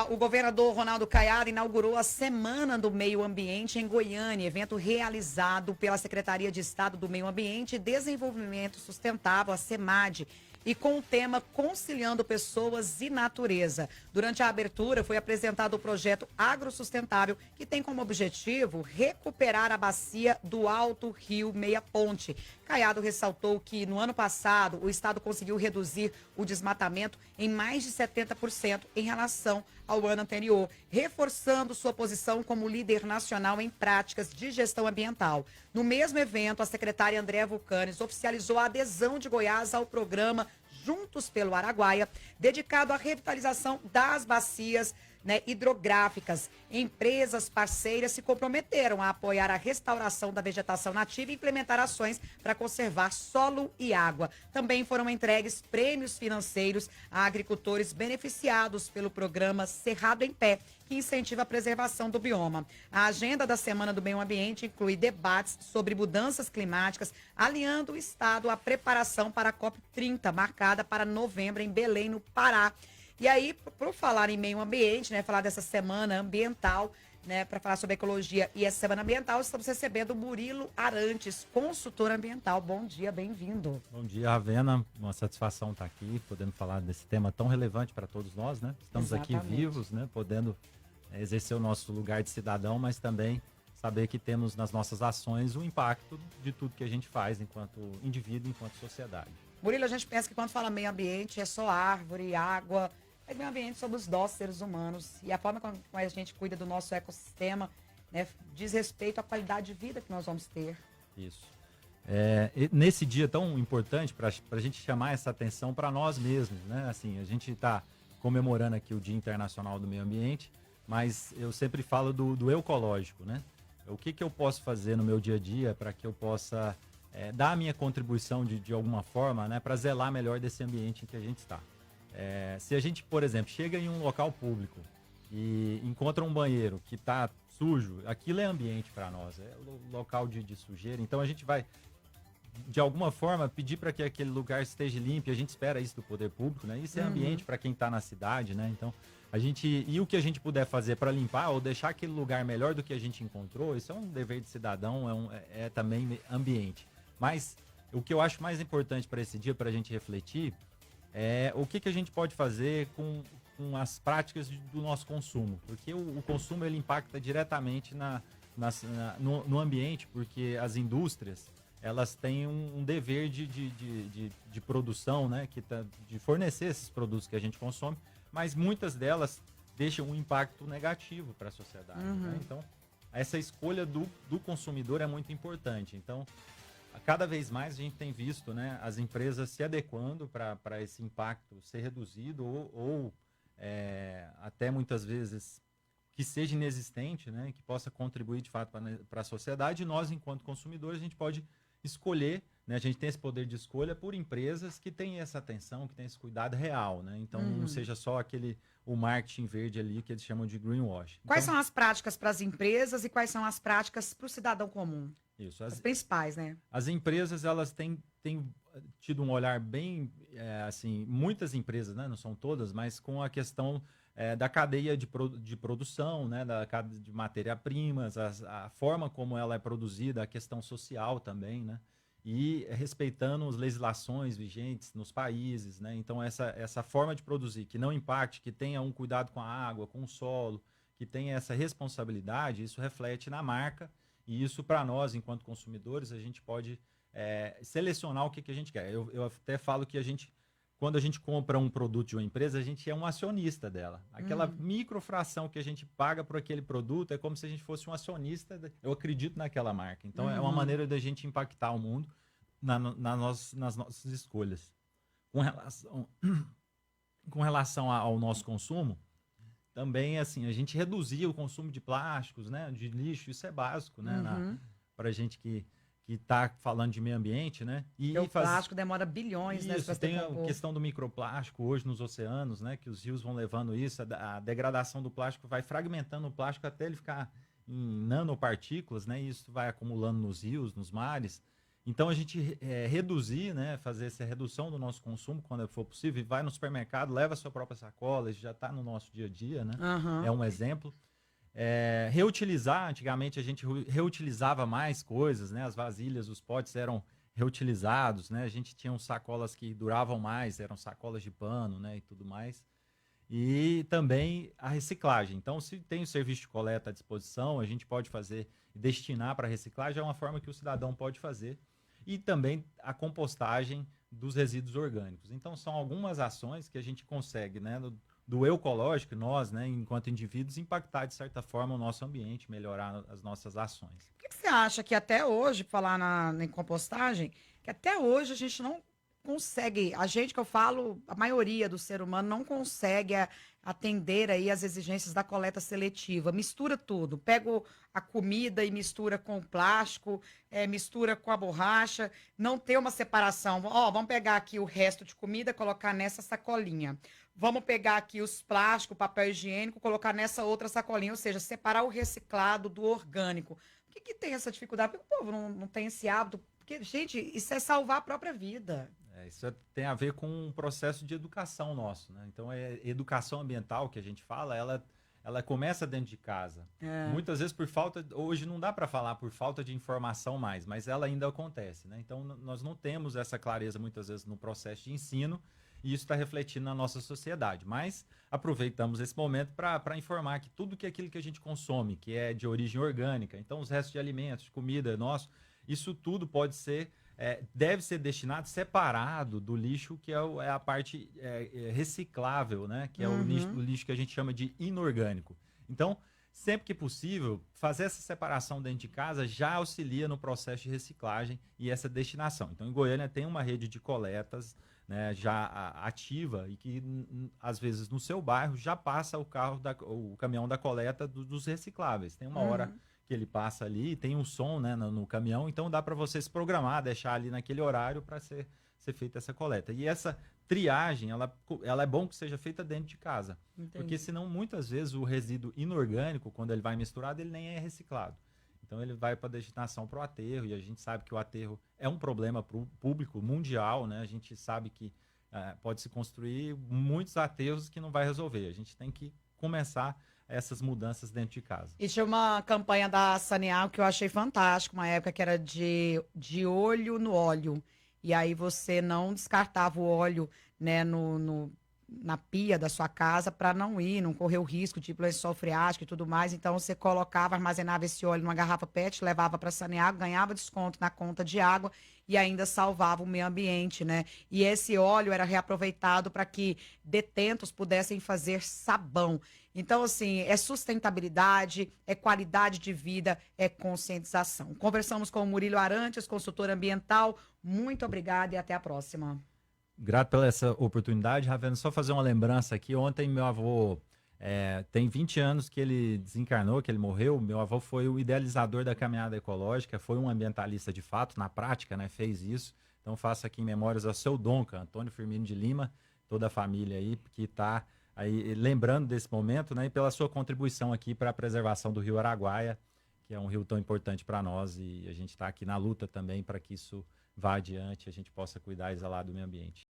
O governador Ronaldo Caiado inaugurou a Semana do Meio Ambiente em Goiânia, evento realizado pela Secretaria de Estado do Meio Ambiente e Desenvolvimento Sustentável, a SEMAD, e com o tema Conciliando Pessoas e Natureza. Durante a abertura, foi apresentado o projeto Agrosustentável, que tem como objetivo recuperar a bacia do Alto Rio Meia Ponte. Caiado ressaltou que, no ano passado, o Estado conseguiu reduzir o desmatamento em mais de 70% em relação ao ano anterior, reforçando sua posição como líder nacional em práticas de gestão ambiental. No mesmo evento, a secretária Andréa Vulcanes oficializou a adesão de Goiás ao programa Juntos pelo Araguaia, dedicado à revitalização das bacias hidrográficas. Empresas parceiras se comprometeram a apoiar a restauração da vegetação nativa e implementar ações para conservar solo e água. Também foram entregues prêmios financeiros a agricultores beneficiados pelo programa Cerrado em Pé, que incentiva a preservação do bioma. A agenda da Semana do Meio Ambiente inclui debates sobre mudanças climáticas, alinhando o Estado à preparação para a COP30, marcada para novembro em Belém, no Pará. E aí, por falar em meio ambiente, falar dessa semana ambiental, para falar sobre ecologia e essa semana ambiental, estamos recebendo o Murilo Arantes, consultor ambiental. Bom dia, bem-vindo. Bom dia, Ravena. Uma satisfação estar aqui, podendo falar desse tema tão relevante para todos nós, né? Estamos Exatamente. aqui vivos, podendo exercer o nosso lugar de cidadão, mas também saber que temos nas nossas ações o impacto de tudo que a gente faz enquanto indivíduo, enquanto sociedade. Murilo, a gente pensa que quando fala meio ambiente é só árvore, água. Mas meio ambiente somos nós, seres humanos. E a forma como a gente cuida do nosso ecossistema diz respeito à qualidade de vida que nós vamos ter. Isso. Nesse dia tão importante, para a gente chamar essa atenção para nós mesmos, né? Assim, a gente está comemorando aqui o Dia Internacional do Meio Ambiente, mas eu sempre falo do ecológico, né? O que eu posso fazer no meu dia a dia para que eu possa dar a minha contribuição de alguma forma, para zelar melhor desse ambiente em que a gente está. Se a gente, por exemplo, chega em um local público e encontra um banheiro que está sujo, aquilo é ambiente para nós, é local de sujeira. Então a gente vai, de alguma forma, pedir para que aquele lugar esteja limpo. A gente espera isso do poder público, né? Isso é ambiente para quem está na cidade, né? Então e o que a gente puder fazer para limpar ou deixar aquele lugar melhor do que a gente encontrou, isso é um dever de cidadão, é também ambiente. Mas o que eu acho mais importante para esse dia, para a gente refletir, o que a gente pode fazer com as práticas do nosso consumo, porque o consumo ele impacta diretamente no ambiente, porque as indústrias elas têm um dever de produção, de fornecer esses produtos que a gente consome, mas muitas delas deixam um impacto negativo para a sociedade. Né? Então, essa escolha do consumidor é muito importante. Então, cada vez mais a gente tem visto as empresas se adequando para esse impacto ser reduzido ou até muitas vezes que seja inexistente, que possa contribuir de fato para a sociedade. E nós, enquanto consumidores, a gente pode escolher, a gente tem esse poder de escolha por empresas que têm essa atenção, que têm esse cuidado real. Então não seja só o marketing verde ali que eles chamam de greenwash. Quais são as práticas para as empresas e quais são as práticas para o cidadão comum? Isso, as principais, As empresas, elas têm tido um olhar bem, assim, muitas empresas, não são todas, mas com a questão da cadeia de produção, da cadeia de matéria-primas, a forma como ela é produzida, a questão social também, e respeitando as legislações vigentes nos países, Então, essa forma de produzir que não impacte, que tenha um cuidado com a água, com o solo, que tenha essa responsabilidade, isso reflete na marca. E isso, para nós, enquanto consumidores, a gente pode selecionar o que a gente quer. Eu até falo que quando a gente compra um produto de uma empresa, a gente é um acionista dela. Aquela microfração que a gente paga por aquele produto é como se a gente fosse um acionista. Eu acredito naquela marca. Então, é uma maneira da gente impactar o mundo nas nossas escolhas. Com relação ao nosso consumo, também, assim, a gente reduzir o consumo de plásticos, de lixo, isso é básico, para a gente que está falando de meio ambiente, E o plástico demora bilhões, isso, tem a questão do microplástico hoje nos oceanos, que os rios vão levando isso, a degradação do plástico vai fragmentando o plástico até ele ficar em nanopartículas, e isso vai acumulando nos rios, nos mares, Então a gente reduzir, né, fazer essa redução do nosso consumo quando for possível, e vai no supermercado, leva a sua própria sacola, isso já está no nosso dia a dia, né? Aham. É um exemplo. Reutilizar, antigamente a gente reutilizava mais coisas, né? As vasilhas, os potes eram reutilizados, né? A gente tinha sacolas que duravam mais, eram sacolas de pano, né? E tudo mais. E também a reciclagem. Então, se tem o serviço de coleta à disposição, a gente pode fazer e destinar para reciclagem, é uma forma que o cidadão pode fazer. E também a compostagem dos resíduos orgânicos. Então, são algumas ações que a gente consegue, né, do ecológico, nós, né, enquanto indivíduos, impactar de certa forma o nosso ambiente, melhorar as nossas ações. Por que você acha que até hoje, falar em compostagem, que até hoje a gente não consegue, a gente que eu falo, a maioria do ser humano não consegue atender aí as exigências da coleta seletiva. Mistura tudo, pega a comida e mistura com o plástico, mistura com a borracha, não tem uma separação. Ó, vamos pegar aqui o resto de comida, colocar nessa sacolinha. Vamos pegar aqui os plásticos, papel higiênico, colocar nessa outra sacolinha, ou seja, separar o reciclado do orgânico. Por que tem essa dificuldade? Porque o povo não tem esse hábito. Porque, gente, isso é salvar a própria vida. Isso tem a ver com um processo de educação nosso, né? Então, educação ambiental que a gente fala, ela começa dentro de casa. Muitas vezes por falta, hoje não dá para falar por falta de informação mais, mas ela ainda acontece, né? Então, nós não temos essa clareza muitas vezes no processo de ensino, e isso está refletindo na nossa sociedade. Mas aproveitamos esse momento para informar que tudo aquilo que a gente consome, que é de origem orgânica, então os restos de alimentos, de comida nosso, isso tudo pode ser, deve ser destinado separado do lixo, que é a parte reciclável, né? Que é o lixo que a gente chama de inorgânico. Então, sempre que possível, fazer essa separação dentro de casa já auxilia no processo de reciclagem e essa destinação. Então, em Goiânia tem uma rede de coletas, né, já ativa, e que às vezes no seu bairro já passa o caminhão da coleta dos recicláveis. Tem uma hora que ele passa ali, tem um som, né, no caminhão, então dá para você se programar, deixar ali naquele horário para ser feita essa coleta. E essa triagem, ela é bom que seja feita dentro de casa. Entendi. Porque senão muitas vezes o resíduo inorgânico, quando ele vai misturado, ele nem é reciclado. Então ele vai para a destinação para o aterro, e a gente sabe que o aterro é um problema público mundial, né? A gente sabe que pode se construir muitos aterros que não vai resolver. A gente tem que começar essas mudanças dentro de casa. E tinha uma campanha da Saneal que eu achei fantástica, uma época que era de olho no óleo. E aí você não descartava o óleo, né, na pia da sua casa para não correr o risco de lençol freático e tudo mais. Então você colocava, armazenava esse óleo numa garrafa PET, levava para Sanear, ganhava desconto na conta de água e ainda salvava o meio ambiente, né? E esse óleo era reaproveitado para que detentos pudessem fazer sabão. Então, assim, é sustentabilidade, é qualidade de vida, é conscientização. Conversamos com o Murilo Arantes, consultor ambiental. Muito obrigada e até a próxima. Grato pela essa oportunidade, Ravena. Só fazer uma lembrança aqui. Ontem meu avô tem 20 anos que ele desencarnou, que ele morreu. Meu avô foi o idealizador da caminhada ecológica, foi um ambientalista de fato, na prática, né, fez isso. Então faço aqui em memórias ao seu Donca, Antônio Firmino de Lima, toda a família aí que está aí lembrando desse momento, né, e pela sua contribuição aqui para a preservação do Rio Araguaia, que é um rio tão importante para nós, e a gente está aqui na luta também para que isso vá adiante, a gente possa cuidar e zelar do meio ambiente.